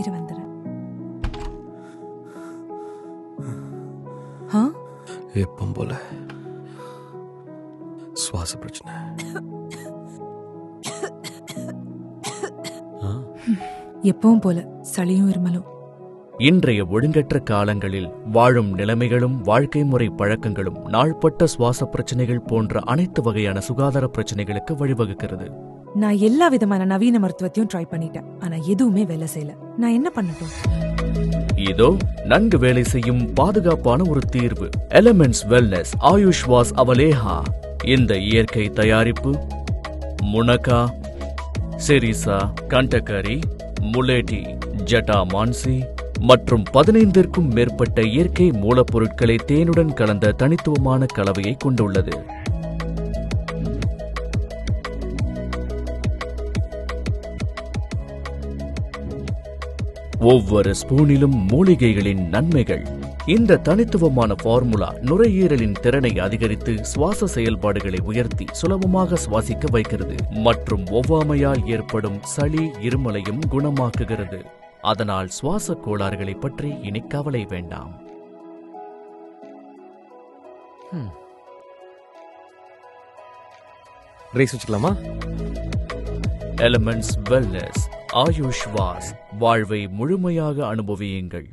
இரு வந்துடுறேன். எப்பவும் போல சுவாச பிரச்சனை. எப்பவும் போல சளியும் இருமலும். இன்றைய ஒழுங்கற்ற காலங்களில் வாழும் நிலைமைகளும் வாழ்க்கை முறை பழக்கங்களும் நாள்பட்ட சுவாச பிரச்சனைகள் போன்ற அனைத்து வகையான சுகாதார பிரச்சனைகளுக்கு வழிவகுக்கிறது. நான் எல்லா விதமான நவீன மருத்துவத்தையும் ட்ரை பண்ணிட்டேன், ஆனா எதுவுமே வேலை செய்யல. நான் என்ன பண்ணட்டும்? இதோ நன்கு வேலை செய்யும் பாதுகாப்பான ஒரு தீர்வு. Elements wellness Ayushwas Avaleha. இந்த இயற்கை தயாரிப்பு முனகா, செரிசா, கண்டகரி, முலேட்டி, ஜட்டா மான்சி மற்றும் 15ற்கும் மேற்பட்ட இயற்கை மூலப்பொருட்களை தேனுடன் கலந்த தனித்துவமான கலவையை கொண்டுள்ளது. ஒவ்வொரு ஸ்பூனிலும் மூலிகைகளின் நன்மைகள். இந்த தனித்துவமான ஃபார்முலா நுரையீரலின் திறனை அதிகரித்து சுவாச செயல்பாடுகளை உயர்த்தி சுலபமாக சுவாசிக்க வைக்கிறது மற்றும் ஒவ்வாமையால் ஏற்படும் சளி இருமலையும் குணமாக்குகிறது. அதனால் சுவாச கோளாறுகளை பற்றி இனி கவலை வேண்டாம். ரேஸ் வச்சுக்கலாமா? Elements wellness Ayushwas. வாழ்வை முழுமையாக அனுபவியுங்கள்.